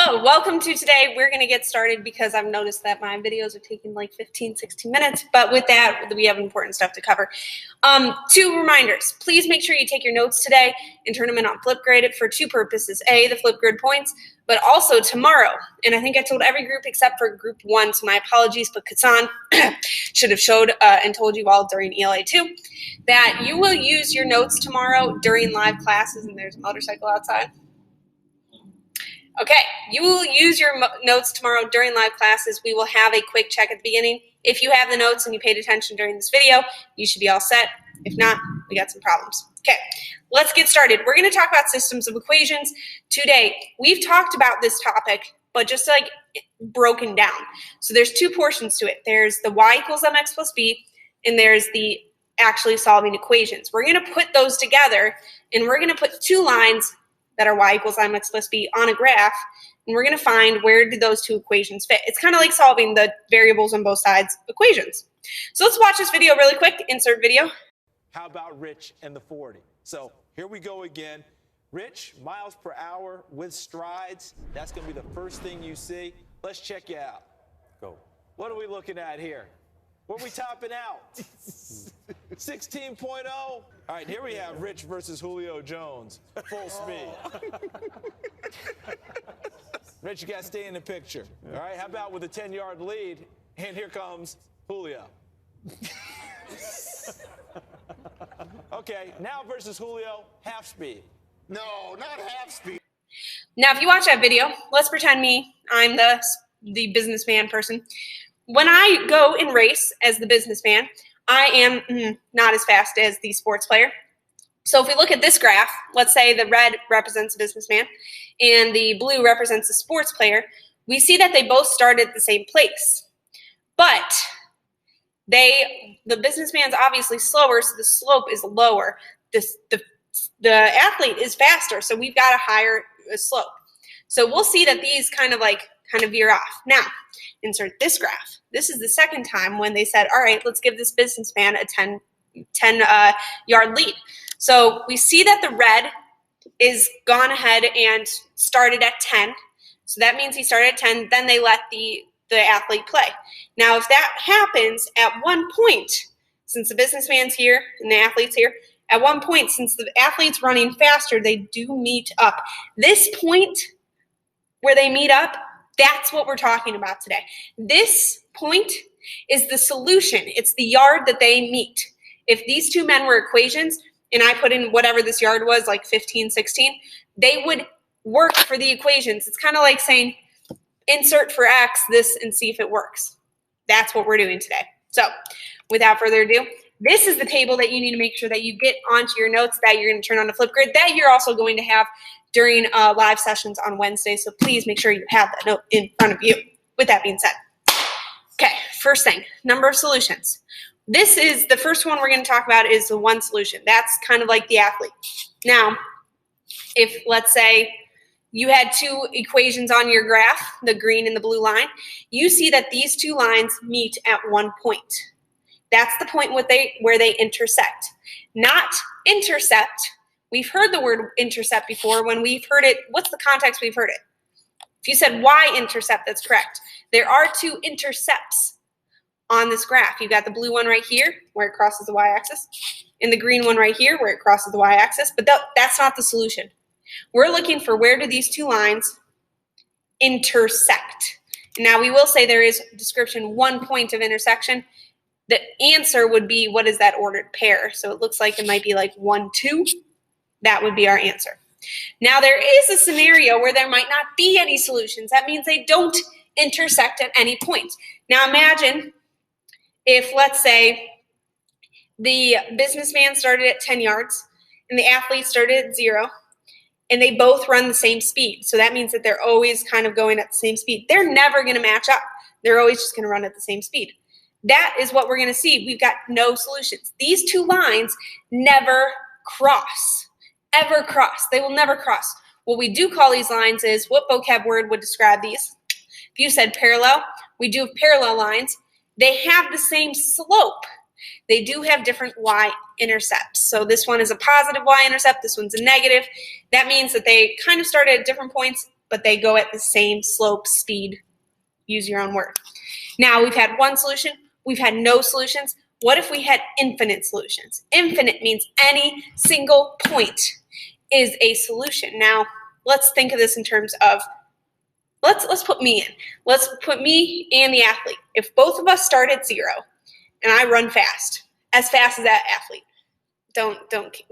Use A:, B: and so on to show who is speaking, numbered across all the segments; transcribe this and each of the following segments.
A: Hello, welcome to today. We're going to get started because I've noticed that my videos are taking like 15, 16 minutes, but with that, we have important stuff to cover. 2 reminders. Please make sure you take your notes today and turn them in on Flipgrid for 2 purposes. A, the Flipgrid points, but also tomorrow. And I think I told every group except for group 1, so my apologies, but Katsan should have showed and told you all during ELA 2 that you will use your notes tomorrow during live classes, and there's a motorcycle outside. Okay, you will use your notes tomorrow during live classes. We will have a quick check at the beginning. If you have the notes and you paid attention during this video, you should be all set. If not, we got some problems. Okay, let's get started. We're going to talk about systems of equations today. We've talked about this topic, but just like broken down. So there's 2 portions to it. There's the y equals mx plus b, and there's the actually solving equations. We're going to put those together, and we're going to put 2 lines that are y equals mx plus b on a graph, and we're going to find where do those 2 equations fit. It's kind of like solving the variables on both sides equations. So let's watch this video really quick. Insert video.
B: How about Rich and the 40? So here we go again. Rich, miles per hour with strides. That's going to be the first thing you see. Let's check you out. Go. What are we looking at here? What are we topping out? 16.0. All right, here we have Rich versus Julio Jones. Full speed. Rich, you got to stay in the picture. All right, how about with a 10-yard lead? And here comes Julio. Okay, now versus Julio, half speed.
C: No, not half speed.
A: Now, if you watch that video, let's pretend I'm the businessman person. When I go and race as the businessman, I am not as fast as the sports player. So if we look at this graph, let's say the red represents a businessman and the blue represents a sports player, we see that they both started at the same place. But the businessman's obviously slower, so the slope is lower. The athlete is faster, so we've got a higher slope. So we'll see that these kind of veer off. Now, insert this graph. This is the second time when they said, all right, let's give this businessman a 10-yard lead. So we see that the red is gone ahead and started at 10. So that means he started at 10. Then they let the athlete play. Now, if that happens at one point, since the businessman's here and the athlete's here, at one point, since the athlete's running faster, they do meet up. This point where they meet up, that's what we're talking about today. This point is the solution. It's the yard that they meet. If these 2 men were equations, and I put in whatever this yard was, like 15, 16, they would work for the equations. It's kind of like saying, insert for x this and see if it works. That's what we're doing today. So without further ado, this is the table that you need to make sure that you get onto your notes that you're going to turn on to Flipgrid, that you're also going to have during live sessions on Wednesday. So please make sure you have that note in front of you. With that being said, okay, first thing, number of solutions. This is the first one we're going to talk about is the 1 solution. That's kind of like the athlete. Now, if let's say you had 2 equations on your graph, the green and the blue line, you see that these 2 lines meet at one point. That's the point where they intersect. Not intercept. We've heard the word intercept before. When we've heard it, what's the context we've heard it? If you said y-intercept, that's correct. There are 2 intercepts on this graph. You've got the blue one right here where it crosses the y-axis and the green one right here where it crosses the y-axis, but that's not the solution. We're looking for where do these 2 lines intersect. Now we will say there is description 1 point of intersection. The answer would be, what is that ordered pair? So it looks like it might be like 1, 2. That would be our answer. Now there is a scenario where there might not be any solutions. That means they don't intersect at any point. Now imagine if, let's say, the businessman started at 10 yards and the athlete started at 0, and they both run the same speed. So that means that they're always kind of going at the same speed. They're never going to match up. They're always just going to run at the same speed. That is what we're going to see. We've got no solutions. These 2 lines never cross, ever cross. They will never cross. What we do call these lines is, what vocab word would describe these? If you said parallel, we do have parallel lines. They have the same slope. They do have different y-intercepts. So this one is a positive y-intercept. This one's a negative. That means that they kind of start at different points but they go at the same slope, speed, use your own word. Now we've had one solution, we've had no solutions. What if we had infinite solutions? Infinite means any single point is a solution. Now, let's think of this in terms of, let's put me in. Let's put me and the athlete. If both of us start at 0 and I run fast as that athlete, don't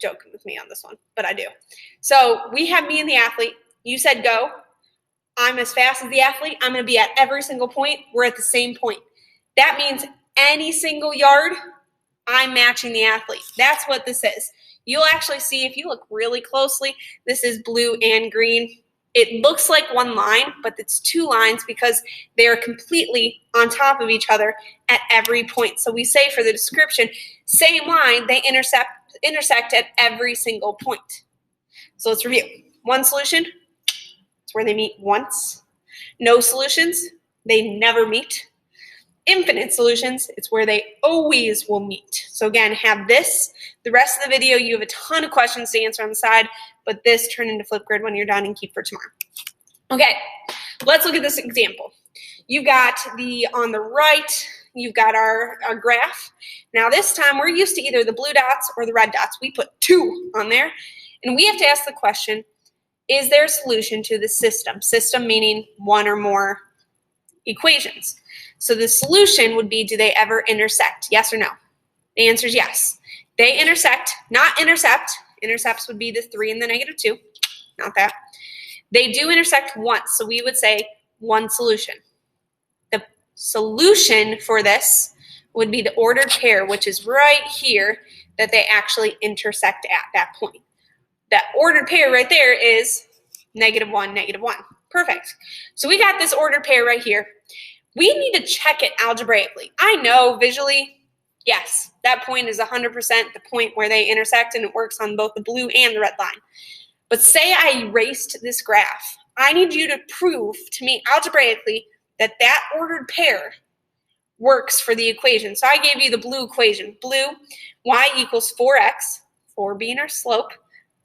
A: joke with me on this one, but I do. So we have me and the athlete. You said go. I'm as fast as the athlete. I'm going to be at every single point. We're at the same point. That means any single yard, I'm matching the athlete. That's what this is. You'll actually see, if you look really closely, this is blue and green. It looks like one line, but it's 2 lines because they are completely on top of each other at every point. So we say for the description, same line, they intersect at every single point. So let's review. One solution, it's where they meet once. No solutions, they never meet. Infinite solutions, it's where they always will meet. So again, have this. The rest of the video, you have a ton of questions to answer on the side, but this turn into Flipgrid when you're done and keep for tomorrow. Okay, let's look at this example. You got on the right, you've got our graph. Now this time we're used to either the blue dots or the red dots. We put 2 on there, and we have to ask the question, is there a solution to the system? System meaning one or more equations. So the solution would be, do they ever intersect? Yes or no? The answer is yes. They intersect, not intercept. Intercepts would be the 3 and the -2, not that. They do intersect once, so we would say one solution. The solution for this would be the ordered pair, which is right here, that they actually intersect at that point. That ordered pair right there is -1, -1. Perfect. So we got this ordered pair right here. We need to check it algebraically. I know visually, yes, that point is 100% the point where they intersect, and it works on both the blue and the red line. But say I erased this graph. I need you to prove to me algebraically that that ordered pair works for the equation. So I gave you the blue equation. Blue, y equals 4x, 4 being our slope,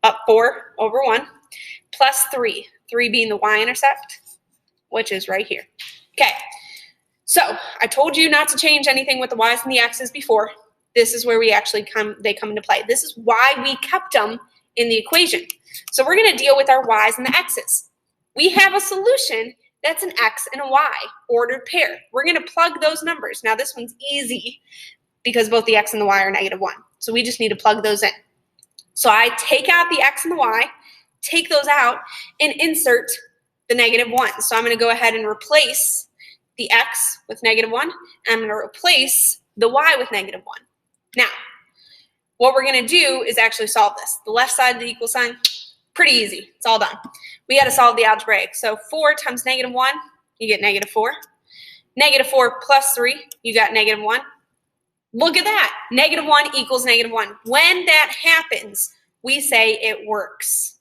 A: up 4 over 1, plus 3, 3 being the y-intercept, which is right here. Okay. So I told you not to change anything with the y's and the x's before. This is where they come into play. This is why we kept them in the equation. So we're going to deal with our y's and the x's. We have a solution that's an x and a y, ordered pair. We're going to plug those numbers. Now this one's easy because both the x and the y are -1. So we just need to plug those in. So I take out the x and the y, take those out, and insert the -1. So I'm going to go ahead and replace the x with -1, and I'm going to replace the y with -1. Now, what we're going to do is actually solve this. The left side of the equal sign, pretty easy. It's all done. We got to solve the algebraic. So 4 times -1, you get -4. -4 plus 3, you got -1. Look at that. -1 equals -1. When that happens, we say it works.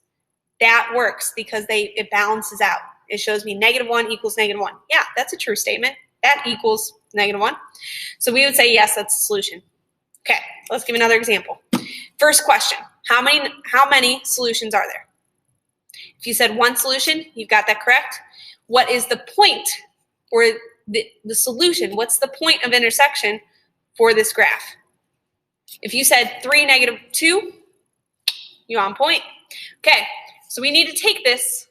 A: That works because it balances out. It shows me -1 equals -1. Yeah, that's a true statement. That equals -1. So we would say, yes, that's the solution. Okay, let's give another example. First question, how many solutions are there? If you said one solution, you've got that correct. What is the point or the solution? What's the point of intersection for this graph? If you said 3, -2, you're on point. Okay, so we need to take this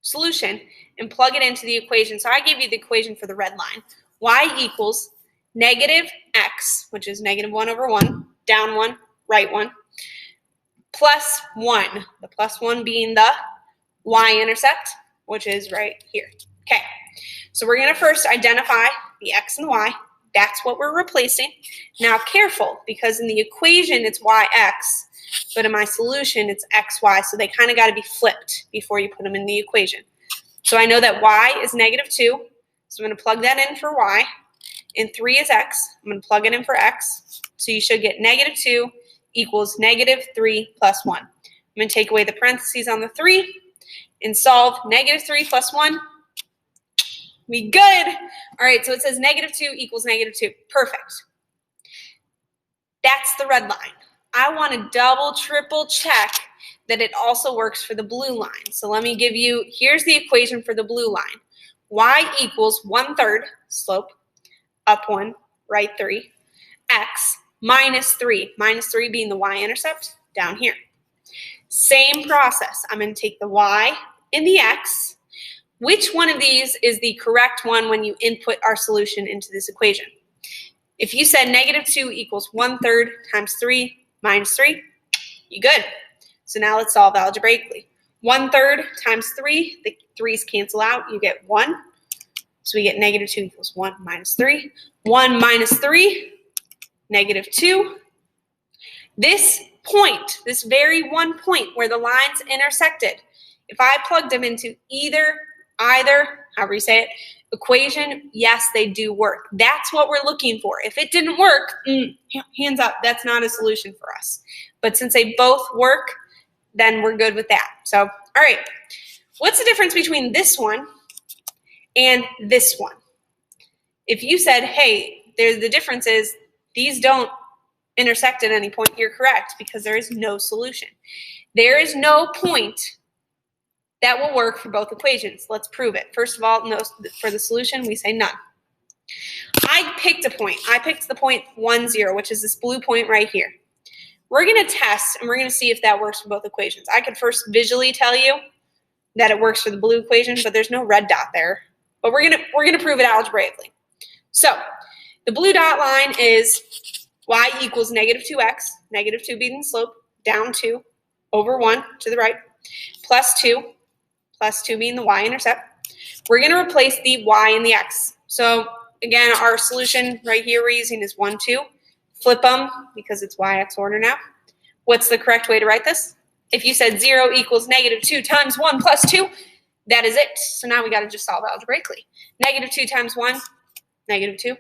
A: solution and plug it into the equation. So I gave you the equation for the red line. Y equals -x, which is -1 over 1, down 1, right 1, plus 1, the plus 1 being the y-intercept, which is right here. Okay, so we're going to first identify the x and the y. That's what we're replacing. Now careful, because in the equation it's yx, but in my solution it's xy, so they kind of got to be flipped before you put them in the equation. So I know that y is -2, so I'm going to plug that in for y, and 3 is x. I'm going to plug it in for x, so you should get -2 equals -3 plus 1. I'm going to take away the parentheses on the 3 and solve -3 plus 1. We good. All right, so it says -2 equals -2. Perfect. That's the red line. I want to double, triple check that it also works for the blue line. So let me give you, here's the equation for the blue line. Y equals 1/3 slope, up 1, right 3, x minus 3, minus 3 being the y-intercept down here. Same process. I'm going to take the y and the x. Which one of these is the correct one when you input our solution into this equation? If you said -2 equals 1/3 times 3 minus 3, you good. So now let's solve algebraically. 1/3 times 3, the 3's cancel out, you get 1. So we get -2 equals 1 minus 3. 1 minus 3, -2. This point, this very one point where the lines intersected, if I plugged them into either, however you say it, equation, yes, they do work. That's what we're looking for. If it didn't work, hands up, that's not a solution for us. But since they both work, then we're good with that. So, all right, what's the difference between this one and this one? If you said, hey, the difference is these don't intersect at any point, you're correct, because there is no solution. There is no point that will work for both equations. Let's prove it. First of all, no, for the solution, we say none. I picked a point. I picked the point 1, 0, which is this blue point right here. We're going to test, and we're going to see if that works for both equations. I could first visually tell you that it works for the blue equation, but there's no red dot there. But we're gonna prove it algebraically. So the blue dot line is y equals -2x, -2 being the slope, down 2, over 1 to the right, plus 2 being the y-intercept. We're going to replace the y and the x. So again, our solution right here we're using is 1, 2. Flip them because it's y-x order now. What's the correct way to write this? If you said 0 equals -2 times 1 plus 2, that is it. So now we got to just solve algebraically. -2 times 1, -2.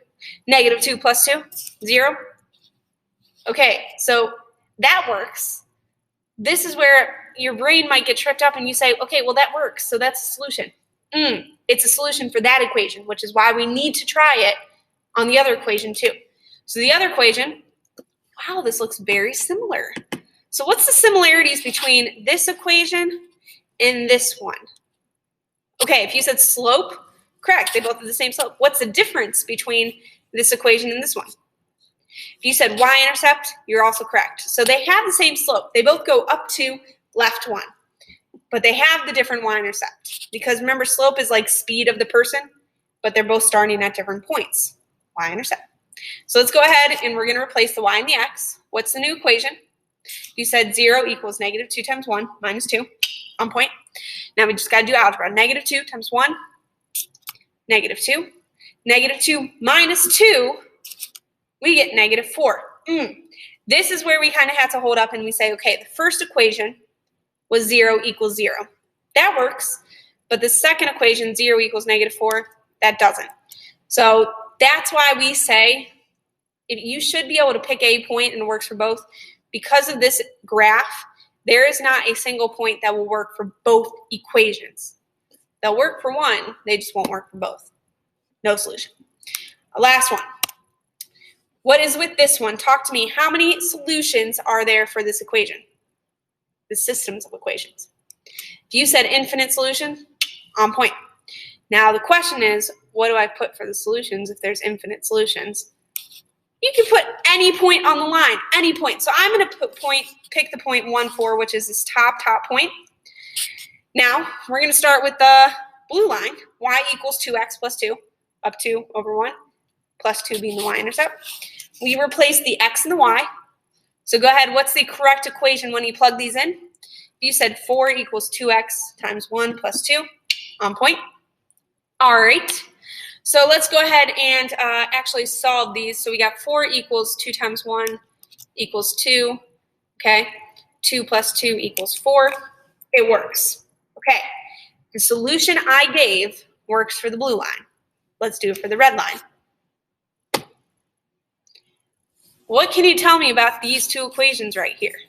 A: -2 plus 2, 0. Okay, so that works. This is where your brain might get tripped up and you say, okay, well, that works, so that's a solution. It's a solution for that equation, which is why we need to try it on the other equation too. So the other equation, wow, this looks very similar. So what's the similarities between this equation and this one? Okay, if you said slope, correct, they both have the same slope. What's the difference between this equation and this one? If you said y-intercept, you're also correct. So they have the same slope. They both go up to left 1, but they have the different y-intercept. Because remember, slope is like speed of the person, but they're both starting at different points, y-intercept. So let's go ahead and we're going to replace the y and the x. What's the new equation? You said 0 equals -2 times 1 minus 2, on point. Now we just got to do algebra. -2 times 1, -2. -2 minus 2, we get -4. This is where we kind of have to hold up and we say, okay, the first equation was 0 equals 0. That works. But the second equation, 0 equals -4, that doesn't. So that's why we say you should be able to pick a point and it works for both. Because of this graph, there is not a single point that will work for both equations. They'll work for one, they just won't work for both. No solution. Last one. What is with this one? Talk to me. How many solutions are there for this equation? The systems of equations. If you said infinite solutions, on point. Now the question is, what do I put for the solutions if there's infinite solutions? You can put any point on the line, any point. So I'm going to pick the point 1, 4, which is this top point. Now we're going to start with the blue line. Y equals 2x plus 2, up 2 over 1, plus 2 being the y-intercept. We replace the x and the y. So go ahead, what's the correct equation when you plug these in? You said 4 equals 2x times 1 plus 2, on point. All right, so let's go ahead and actually solve these. So we got 4 equals 2 times 1 equals 2, okay? 2 plus 2 equals 4. It works, okay? The solution I gave works for the blue line. Let's do it for the red line. What can you tell me about these two equations right here?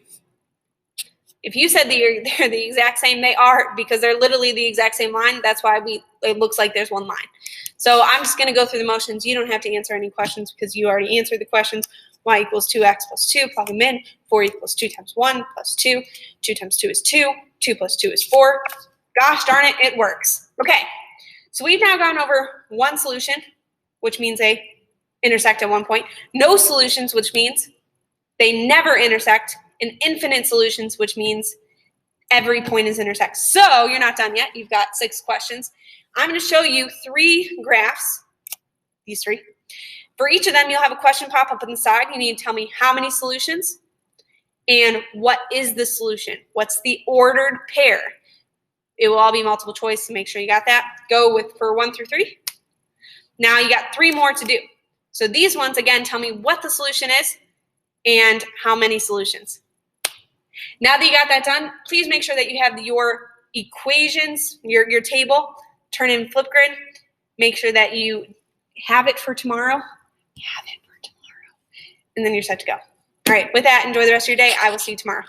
A: If you said they're the exact same, they are, because they're literally the exact same line. That's why it looks like there's one line. So I'm just going to go through the motions. You don't have to answer any questions because you already answered the questions. y equals 2x plus 2, plug them in. 4 equals 2 times 1 plus 2. 2 times 2 is 2. 2 plus 2 is 4. Gosh darn it, it works. Okay, so we've now gone over one solution, which means they intersect at one point. No solutions, which means they never intersect. And infinite solutions, which means every point is intersect. So you're not done yet. You've got 6 questions. I'm going to show you 3 graphs, these 3. For each of them, you'll have a question pop up on the side. You need to tell me how many solutions and what is the solution. What's the ordered pair? It will all be multiple choice, so make sure you got that. Go with for 1 through 3. Now you got 3 more to do. So these ones, again, tell me what the solution is and how many solutions. Now that you got that done, please make sure that you have your equations, your table, turn in Flipgrid. Make sure that you have it for tomorrow. And then you're set to go. All right, with that, enjoy the rest of your day. I will see you tomorrow.